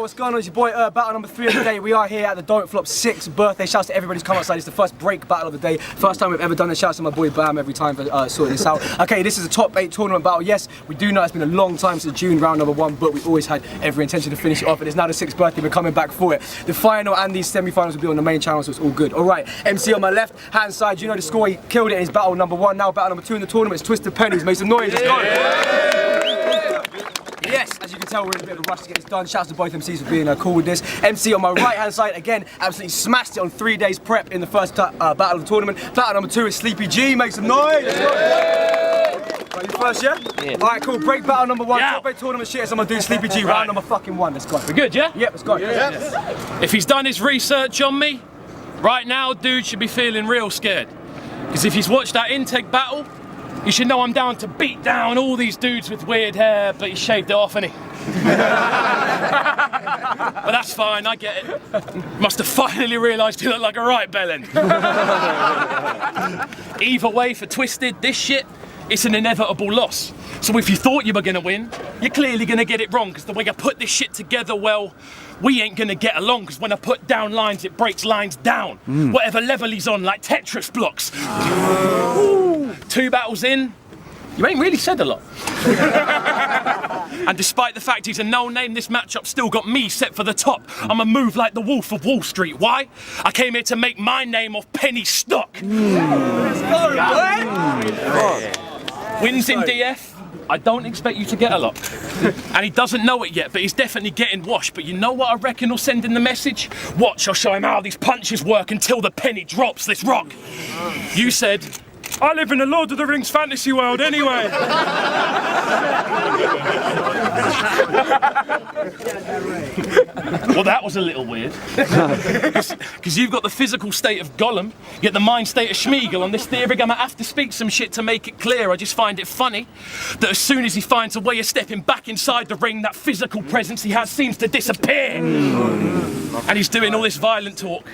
what's going on? It's your boy battle number 3 of the day. We are here at the Don't Flop 6th birthday. Shouts to everybody who's come outside. It's the first break battle of the day. First time we've ever done this. Shouts to my boy Bam every time for sorting this out. Okay, this is a top 8 tournament battle. Yes, we do know it's been a long time since June round number 1, but we always had every intention to finish it off. And it's now the 6th birthday. We're coming back for it. The final and these semi-finals will be on the main channel, so it's all good. All right, MC on my left hand side. You know the score. He killed it in his battle number 1. Now battle number 2 in the tournament is Twisted Pennies. Make some noise. Let's go. Yes, as you can tell, we're in a bit of a rush to get this done. Shouts to both MCs for being cool with this. MC on my right hand side, again, absolutely smashed it on 3 days prep in the first battle of the tournament. Battle number 2 is Sleepy G. Make some noise. Right, you first, yeah? Yeah. Alright, cool. Break battle number 1. Top 8 tournament shit. So I'm gonna do Sleepy G round number fucking 1. Let's go. We're good, yeah? Yep, let's go. Yeah. If he's done his research on me, right now, dude should be feeling real scared. Because if he's watched that intake battle, you should know I'm down to beat down all these dudes with weird hair, but he shaved it off, innit? But that's fine, I get it. Must have finally realised you look like a right bellend. Either way, for Twisted, this shit, it's an inevitable loss. So if you thought you were gonna win, you're clearly gonna get it wrong, because the way I put this shit together, well, we ain't gonna get along, because when I put down lines, it breaks lines down. Whatever level he's on, like Tetris blocks. 2 battles in, you ain't really said a lot. And despite the fact he's a no-name, this matchup still got me set for the top. I'ma move like the Wolf of Wall Street. Why? I came here to make my name off penny stock. Let's go, Wins in DF, I don't expect you to get a lot. And he doesn't know it yet, but he's definitely getting washed. But you know what I reckon will send in the message? Watch, I'll show him how these punches work until the penny drops this rock. You said, I live in the Lord of the Rings fantasy world anyway. Well, that was a little weird. Because you've got the physical state of Gollum, yet the mind state of Schmeagol. On this theory, I'm gonna have to speak some shit to make it clear. I just find it funny that as soon as he finds a way of stepping back inside the ring, that physical presence he has seems to disappear. And he's doing all this violent talk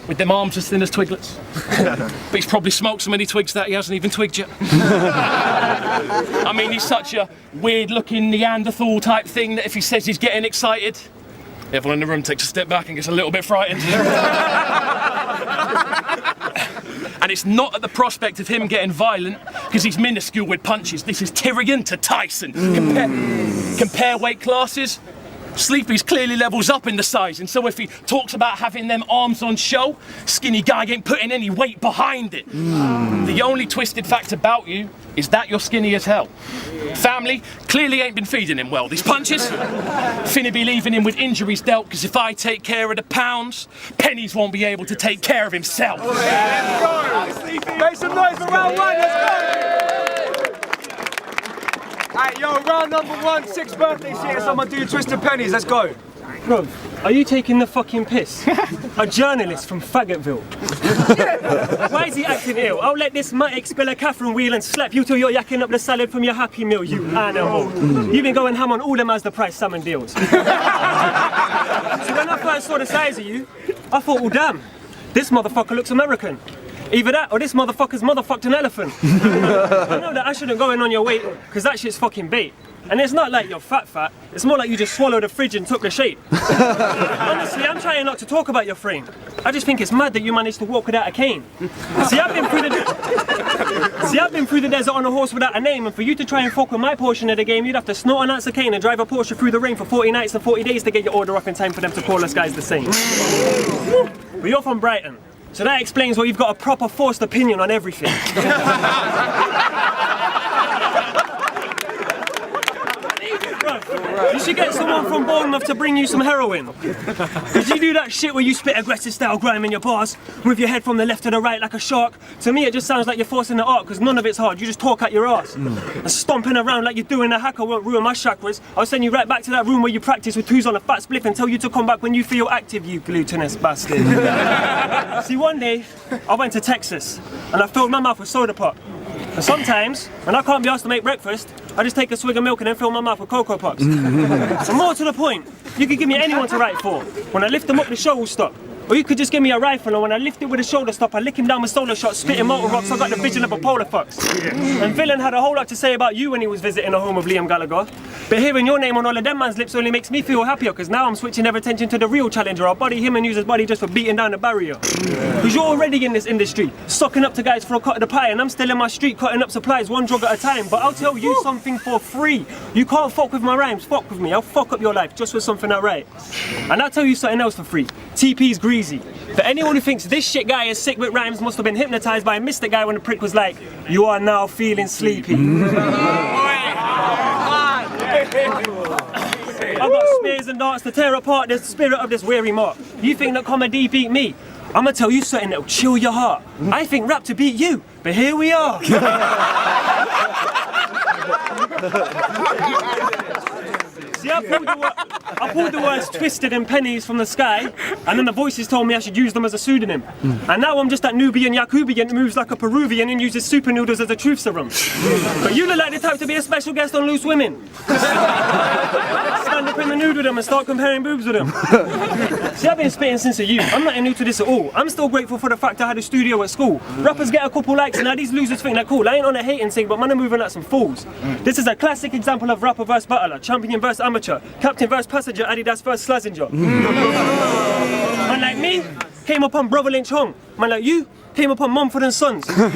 with them arms as thin as twiglets. But he's probably smoked so many twigs that he hasn't even twigged yet. I mean, he's such a weird-looking Neanderthal type thing that if he says he's getting excited, everyone in the room takes a step back and gets a little bit frightened. And it's not at the prospect of him getting violent, because he's minuscule with punches. This is Tyrion to Tyson. Compare weight classes. Sleepy's clearly levels up in the size, and so if he talks about having them arms on show, skinny guy ain't putting any weight behind it. The only twisted fact about you is that you're skinny as hell. Family clearly ain't been feeding him well. These punches, finna be leaving him with injuries dealt, because if I take care of the pounds, Pennies won't be able to take care of himself. Let's go. Make some noise for round 1, let's go. Alright, yo, round number 1, 6th birthday shit. So I'm gonna do Twisted Pennies. Let's go. Bro, are you taking the fucking piss? A journalist from Faggotville. Why is he acting ill? I'll let this matic spill a Catherine wheel and slap you till you're yakking up the salad from your Happy Meal, you animal. You've been going ham on all them as the price salmon deals. So when I first saw the size of you, I thought, well damn, this motherfucker looks American. Either that or this motherfucker's motherfucked an elephant. I know that I shouldn't go in on your weight, because that shit's fucking bait. And it's not like you're fat, it's more like you just swallowed a fridge and took the shape. Honestly, I'm trying not to talk about your frame. I just think it's mad that you managed to walk without a cane. See, I've been through the desert on a horse without a name, and for you to try and fuck with my portion of the game, you'd have to snort an ounce of cane and drive a Porsche through the rain for 40 nights and 40 days to get your order off in time for them to call us guys the same. But you're from Brighton, so that explains why you've got a proper forced opinion on everything. You should get someone from Bournemouth to bring you some heroin. Because you do that shit where you spit aggressive style grime in your bars, with your head from the left to the right like a shark. To me it just sounds like you're forcing the art, because none of it's hard, you just talk out your ass. And stomping around like you're doing a hacker won't ruin my chakras. I'll send you right back to that room where you practice with twos on a fat spliff and tell you to come back when you feel active, you glutinous bastard. See, one day I went to Texas and I filled my mouth with soda pop. And sometimes, when I can't be asked to make breakfast, I just take a swig of milk and then fill my mouth with Cocoa Pops. So more to the point, you could give me anyone to write for. When I lift them up, the show will stop. Or you could just give me a rifle, and when I lift it with a shoulder stop, I lick him down with solo shots, spitting motor rocks. I got the vision of a polar fox. And Villain had a whole lot to say about you when he was visiting the home of Liam Gallagher. But hearing your name on all of them man's lips only makes me feel happier, because now I'm switching their attention to the real challenger. I'll body him and use his body just for beating down the barrier. Because you're already in this industry, sucking up to guys for a cut of the pie, and I'm still in my street cutting up supplies one drug at a time. But I'll tell you something for free. You can't fuck with my rhymes, fuck with me. I'll fuck up your life just for something I write. And I'll tell you something else for free. TP's greasy. For anyone who thinks this shit guy is sick with rhymes must have been hypnotised by a mystic guy when the prick was like, you are now feeling sleepy. I've got spears and darts to tear apart the spirit of this weary mark. You think that comedy beat me? I'ma tell you something that'll chill your heart. I think rap to beat you, but here we are. See, I pulled the words twisted and pennies from the sky, and then the voices told me I should use them as a pseudonym. And now I'm just that Nubian Yakubian that moves like a Peruvian and uses super noodles as a truth serum. But you look like the type to be a special guest on Loose Women. Stand up in the nude with them and start comparing boobs with them. See, I've been spitting since a youth. I'm not new to this at all. I'm still grateful for the fact I had a studio at school. Rappers get a couple likes and now these losers think they're cool. I ain't on a hating thing, but man, I'm moving like some fools. This is a classic example of rapper versus battler, champion versus amateur, captain versus passenger, Adidas versus Slazenger. Man like me came upon Brother Lynch Hong. Man like you came upon Mumford and Sons. Man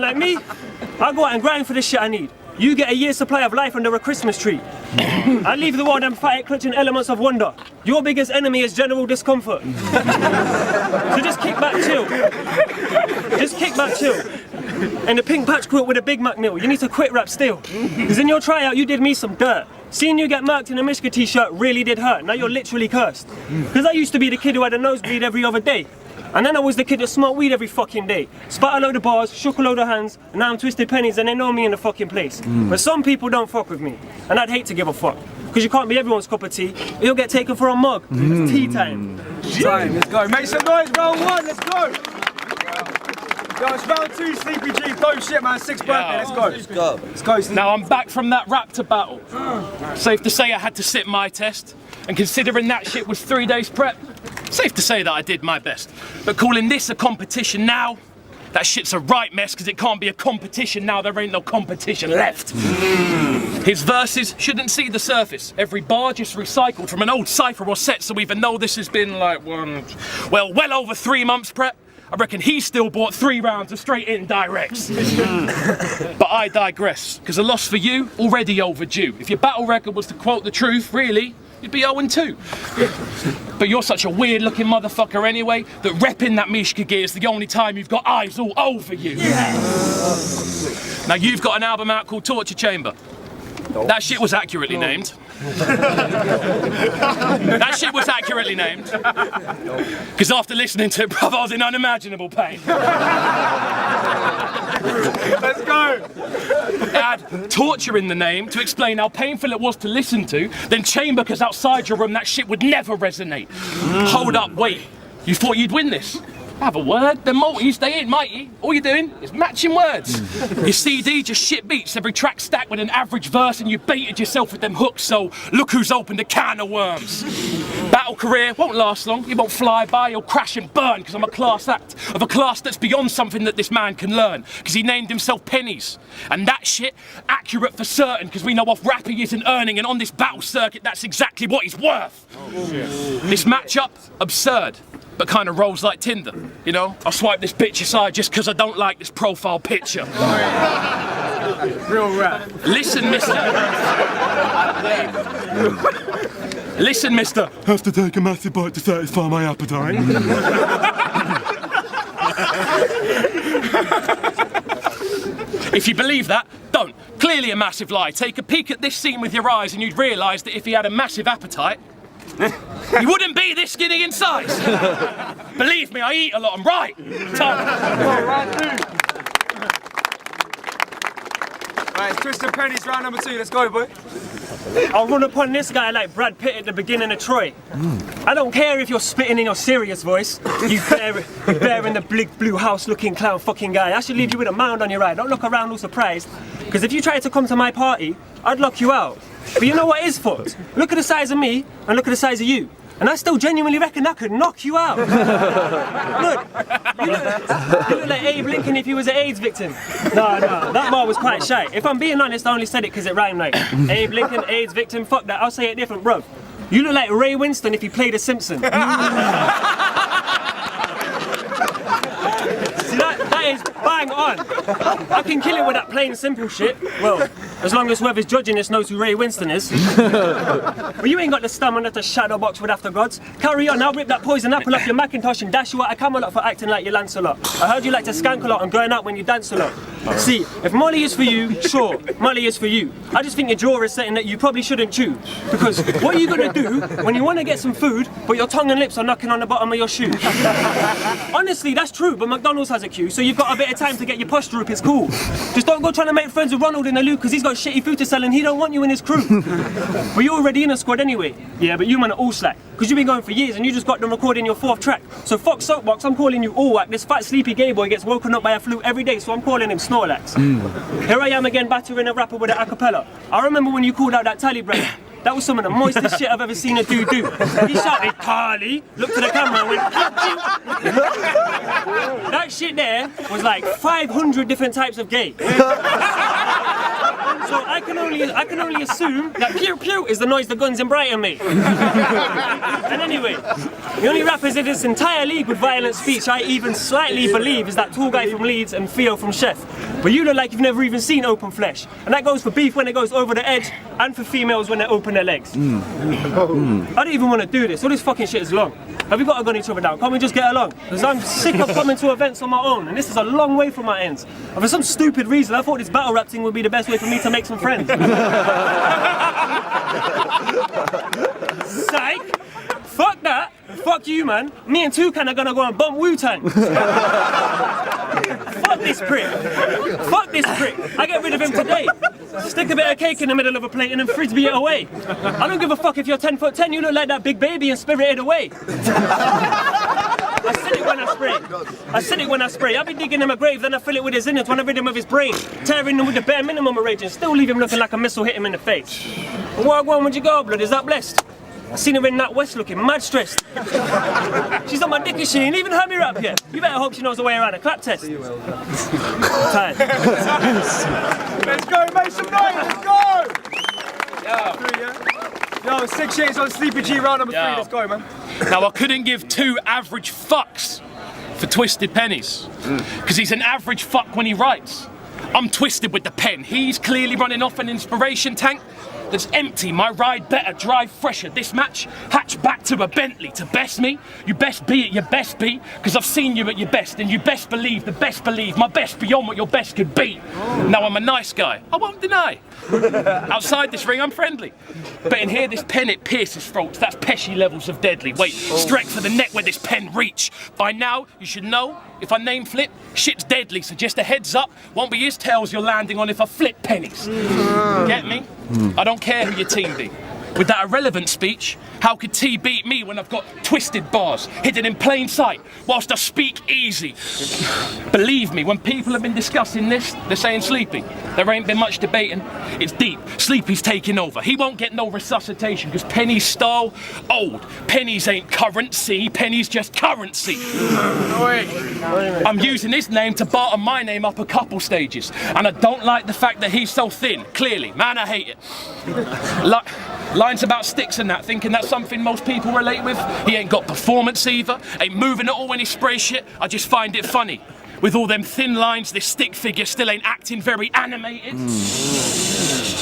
like me, I go out and grind for the shit I need. You get a year's supply of life under a Christmas tree. I leave the world and fight clutching elements of wonder. Your biggest enemy is general discomfort. So just kick back, chill. Just kick back, chill. And the pink patch quilt with a Big Mac meal. You need to quit rap still. Because in your tryout you did me some dirt. Seeing you get murked in a Mishka t-shirt really did hurt. Now you're literally cursed. Because I used to be the kid who had a nosebleed every other day. And then I was the kid that smoked weed every fucking day. Spat a load of bars, shook a load of hands, and now I'm twisted pennies and they know me in the fucking place. But some people don't fuck with me. And I'd hate to give a fuck. Because you can't be everyone's cup of tea. You'll get taken for a mug. It's tea time. Time, let's go. Make some noise, round one, let's go. Yo, it's round two, Sleepy G. Dope shit, man. 6th birthday, let's go. Let's go. Let's go, Sleepy. Now I'm back from that rap to battle. Safe to say I had to sit my test. And considering that shit was 3 days prep, safe to say that I did my best. But calling this a competition now, that shit's a right mess, because it can't be a competition now, there ain't no competition left. His verses shouldn't see the surface. Every bar just recycled from an old cypher or set, so even though this has been like well over 3 months prep, I reckon he still bought 3 rounds of straight in directs. But I digress, because a loss for you, already overdue. If your battle record was to quote the truth, really, you'd be 0-2. But you're such a weird looking motherfucker anyway, that repping that Mishka gear is the only time you've got eyes all over you. Yes. Now you've got an album out called Torture Chamber. That shit was accurately named. That shit was accurately named. Because after listening to it, bruv, I was in unimaginable pain. Let's go! It had torture in the name to explain how painful it was to listen to, then chamber because outside your room that shit would never resonate. Hold up, wait. You thought you'd win this? Have a word, they're multis, they ain't mighty. All you're doing is matching words. Your CD just shit beats, every track stacked with an average verse, and you baited yourself with them hooks, so look who's opened a can of worms. Battle career won't last long, you won't fly by, you'll crash and burn, because I'm a class act of a class that's beyond something that this man can learn, because he named himself PENNYS. And that shit, accurate for certain, because we know off rap he isn't earning, and on this battle circuit that's exactly what he's worth. This matchup, absurd. But kind of rolls like Tinder, you know? I'll swipe this bitch aside just because I don't like this profile picture. Real rap. Listen, mister. Listen, mister. Have to take a massive bite to satisfy my appetite. If you believe that, don't. Clearly a massive lie. Take a peek at this scene with your eyes and you'd realise that if he had a massive appetite, he wouldn't be this skinny in size. Believe me, I eat a lot. I'm right. Right, it's Twisted Pennies, round number 2. Let's go, boy. I'll run upon this guy like Brad Pitt at the beginning of Troy. I don't care if you're spitting in your serious voice. You bear in the big blue house looking clown fucking guy. I should leave you with a mound on your eye. Don't look around all surprised. Because if you try to come to my party, I'd lock you out. But you know what is fucked? Look at the size of me and look at the size of you. And I still genuinely reckon I could knock you out. Look, you look like Abe Lincoln if he was an AIDS victim. No, that bar was quite shy. If I'm being honest, I only said it because it rhymed like Abe Lincoln, AIDS victim, fuck that, I'll say it different, bro. You look like Ray Winston if he played a Simpson. See, that is bang on. I can kill it with that plain simple shit. Well, as long as whoever's judging this knows who Ray Winston is. But you ain't got the stamina to shadow box with after gods. Carry on, I'll rip that poison apple off your Macintosh and dash you out of Camelot for acting like you Lancelot. I heard you like to skank a lot and going out when you dance a lot. See, if Molly is for you, sure, Molly is for you. I just think your jaw is something that you probably shouldn't chew. Because what are you gonna do when you wanna get some food, but your tongue and lips are knocking on the bottom of your shoe? Honestly, that's true, but McDonald's has a queue, so you've got a bit of time to get your posture up, it's cool. Just don't go trying to make friends with Ronald in the loop, because he's got shitty food to sell and he don't want you in his crew. But you're already in a squad anyway. Yeah, but you man are all slack, because you've been going for years and you just got them recording your 4th track. So fuck Soapbox, I'm calling you all whack. This fat sleepy gay boy gets woken up by a flute every day, so I'm calling him Snorlax. Here I am again battering a rapper with an acapella. I remember when you called out that tally break. That was some of the moistest shit I've ever seen a dude do. He shouted, Carly, looked to the camera and went, that shit there was like 500 different types of gay. So I can only assume that pew pew is the noise the guns in Brighton make. And anyway, the only rappers in this entire league with violent speech I even slightly believe is that tall guy from Leeds and Theo from Chef. But you look like you've never even seen open flesh. And that goes for beef when it goes over the edge and for females when they open their legs. I don't even want to do this. All this fucking shit is long. Have we got to gun each other down? Can't we just get along? Because I'm sick of coming to events on my own, and this is a long way from my ends. And for some stupid reason, I thought this battle rap thing would be the best way for me to make some friends. Psych! Fuck that! Fuck you, man. Me and Toucan are gonna go and bump Wu-Tang. Fuck this prick. Fuck this prick. I get rid of him today. Stick a bit of cake in the middle of a plate and then frisbee it away. I don't give a fuck if you're 10'10", you look like that big baby and Spirited Away. I said it when I spray. I said it when I spray. I be digging him a grave, then I fill it with his innards when I rid him of his brain. Tearing him with the bare minimum of rage and still leave him looking like a missile hit him in the face. And where would you go, blood? Is that blessed? I seen her in that West looking mad stressed. She's on my dick and she ain't even heard me rap yet. You better hope she knows the way around a clap test. Tired. Let's go, make some noise, let's go! Yo, 6 shades on Sleepy G, round number 3, let's go, man. Now I couldn't give 2 average fucks for Twisted Pennies, because he's an average fuck when he writes. I'm twisted with the pen. He's clearly running off an inspiration tank that's empty. My ride better, drive fresher. This match, hatch back to a Bentley to best me. You best be at your best be, because I've seen you at your best, and you best believe, the best believe, my best beyond what your best could be. Now I'm a nice guy, I won't deny. Outside this ring, I'm friendly. But in here, this pen, it pierces throats. That's Pesci levels of deadly. Wait, straight for the neck where this pen reach. By now, you should know, if I name flip, shit's deadly. So just a heads up, won't be his tails you're landing on if I flip pennies. Get me? I don't care who your team be. With that irrelevant speech, how could T beat me when I've got twisted bars, hidden in plain sight, whilst I speak easy? Believe me, when people have been discussing this, they're saying Sleepy. There ain't been much debating. It's deep. Sleepy's taking over. He won't get no resuscitation, because Penny's style, old. Pennies ain't currency, Penny's just currency. I'm using his name to barter my name up a couple stages, and I don't like the fact that he's so thin, clearly. Man, I hate it. Lines about sticks and that, thinking that's something most people relate with. He ain't got performance either, ain't moving at all when he sprays shit. I just find it funny. With all them thin lines, this stick figure still ain't acting very animated.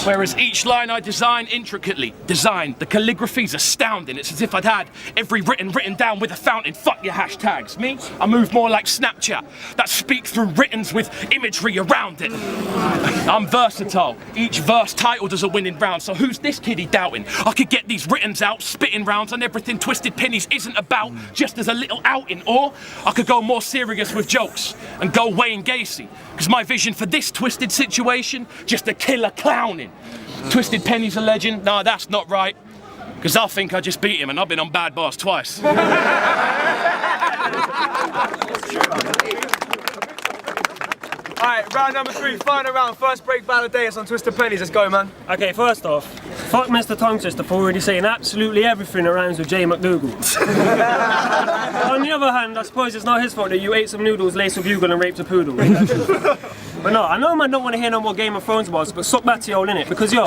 Whereas each line I design intricately, designed, the calligraphy's astounding. It's as if I'd had every written down with a fountain. Fuck your hashtags. Me, I move more like Snapchat, that speak through writtens with imagery around it. I'm versatile, each verse titled as a winning round, so who's this kiddie doubting? I could get these writtens out, spitting rounds on everything Twisted Pennies isn't about, just as a little outing. Or I could go more serious with jokes and go Wayne Gacy, because my vision for this twisted situation, just a killer clowning. Twisted Penny's a legend? Nah, that's not right, because I think I just beat him and I've been on Bad Bars twice. Alright, round number 3, final round, first break battle of the day, it's on Twisted Pennies, let's go, man. Okay, first off, Fuck Mr. Tongue Twister for already saying absolutely everything that rhymes with J. McDougal. On the other hand, I suppose it's not his fault that you ate some noodles laced with bugle and raped a poodle. But no, I know man don't want to hear no more Game of Thrones bars, but suck back to your innit, because yo,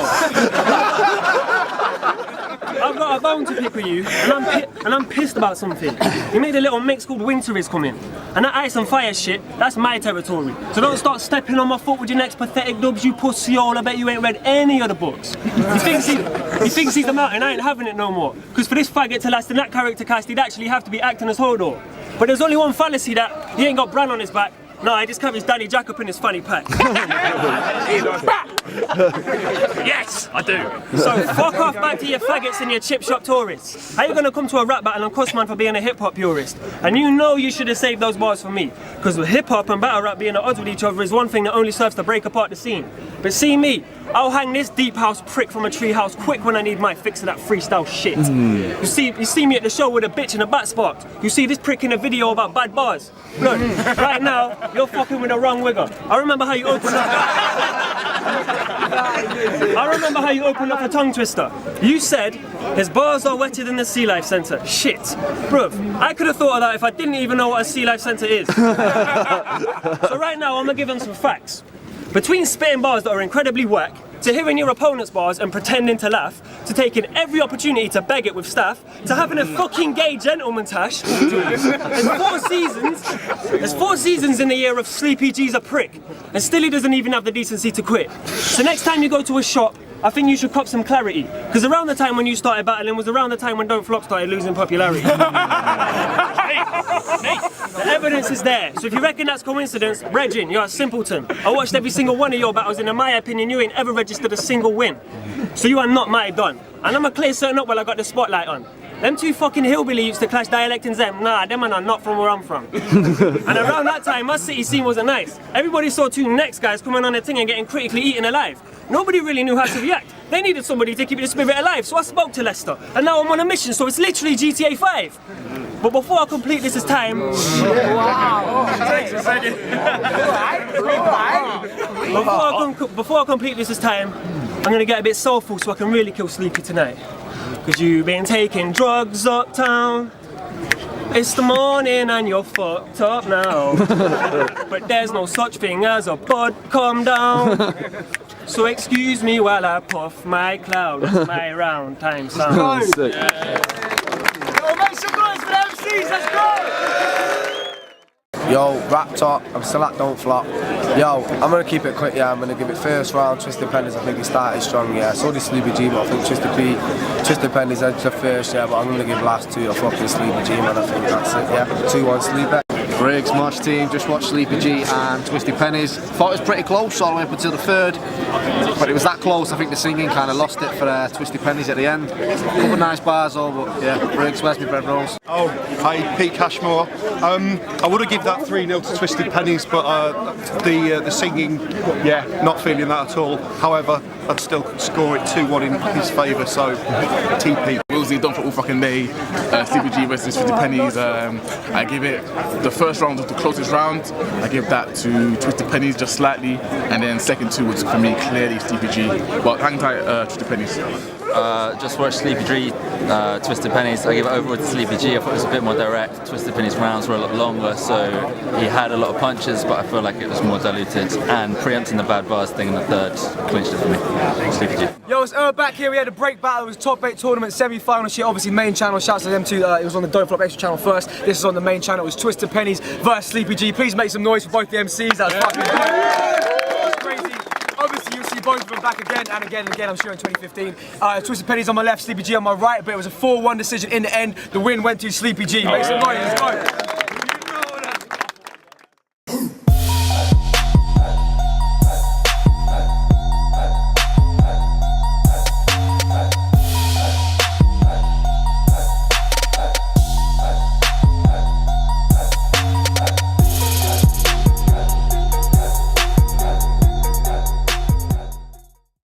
I've got a bone to pick with you, and I'm pissed about something. You made a little mix called Winter is Coming, and that ice and fire shit, that's my territory. So don't start stepping on my foot with your next pathetic dubs, you pussy hole. I bet you ain't read any of the books. He thinks he's the mountain, I ain't having it no more. Because for this faggot to last in that character cast, he'd actually have to be acting as Horroh. But there's only one fallacy, that he ain't got Bran on his back. No, I just carries Danny Jack up in his fanny pack. Yes, I do. So fuck off back to your faggots and your chip shop tourists. How you gonna come to a rap battle and cuss man for being a hip hop purist? And you know you should have saved those bars for me. Because with hip hop and battle rap being at odds with each other is one thing that only serves to break apart the scene. But see me, I'll hang this deep house prick from a tree house quick when I need my fix of that freestyle shit. You see me at the show with a bitch and a bat sparked. You see this prick in a video about bad bars. Look, right now, you're fucking with the wrong wigger. I remember how you opened up a tongue twister. You said, his bars are wetter than the Sea Life Centre. Shit. Bruv, I could have thought of that if I didn't even know what a Sea Life Centre is. So right now, I'm gonna give them some facts. Between spitting bars that are incredibly whack, to hearing your opponent's bars and pretending to laugh, to taking every opportunity to beg it with staff, to having a fucking gay gentleman tash. There's 4 seasons in the year of Sleepy G's a prick, and still he doesn't even have the decency to quit. So next time you go to a shop, I think you should cop some clarity, because around the time when you started battling was around the time when Don't Flop started losing popularity. The evidence is there, so if you reckon that's coincidence, Regin, you're a simpleton. I watched every single one of your battles, and in my opinion, you ain't ever registered a single win. So you are not my don. And I'ma clear certain up while I got the spotlight on. Them two fucking hillbilly used to clash dialect and Zem. Nah, them are not from where I'm from. And around that time, my city scene wasn't nice. Everybody saw 2 next guys coming on their thing and getting critically eaten alive. Nobody really knew how to react. They needed somebody to keep the spirit alive, so I spoke to Lester. And now I'm on a mission, so it's literally GTA 5. But before I complete this time... Before I complete this time, I'm gonna get a bit soulful so I can really kill Sleepy tonight. Cause you've been taking drugs uptown. It's the morning and you're fucked up now. But there's no such thing as a bud come down. So excuse me while I puff my cloud. It's my round time sound. Yo, make some noise for the MCs, let's go! Yo, rap talk, I'm still at Don't Flop. Yo, I'm gonna keep it quick, yeah, I'm gonna give it first round, Twisted PENNYS, I think he started strong, yeah. So did Sleepy G, but I think Twisted PENNYS edged the first, yeah, but I'm gonna give last 2 to fucking Sleepy G, man, I think that's it, yeah. 2-1 Sleepy. Briggs, March team, just watched Sleepy G and Twisted PENNYS. Thought it was pretty close all the way up until the 3rd, but it was that close. I think the singing kind of lost it for Twisted PENNYS at the end. Couple of nice bars though, but yeah, Briggs, where's my bread rolls? Oh, hi, Pete Cashmore. I would have given that 3-0 to Twisted PENNYS, but the singing, yeah, not feeling that at all. However, I'd still score it 2-1 in his favour, so TP. Willsy done for all fucking day. Sleepy G versus 50 pennies. I give it, the first round was the closest round. I give that to Twisted PENNYS just slightly, and then second 2 was for me clearly Sleepy G. But hang tight, Twisted PENNYS. Just watched Sleepy G, Twisted PENNYS. I give it over to Sleepy G. I thought it was a bit more direct. Twisted PENNYS rounds were a lot longer, so he had a lot of punches, but I feel like it was more diluted. And preempting the bad bars thing in the 3rd clinched it for me. Sleepy G. Yo, it's back here. We had a break battle. It was top 8 tournament semi-final shit. Obviously, main channel. Shouts to them too. It was on the Don't Flop Extra channel first. This is on the main channel. It was Twisted PENNYS versus Sleepy G. Please make some noise for both the MCs. That was fucking good. That was crazy. Obviously, you'll see both of them back again and again and again, I'm sure, in 2015. Twisted PENNYS on my left, Sleepy G on my right, but it was a 4-1 decision in the end. The win went to Sleepy G. Make some noise, let's go.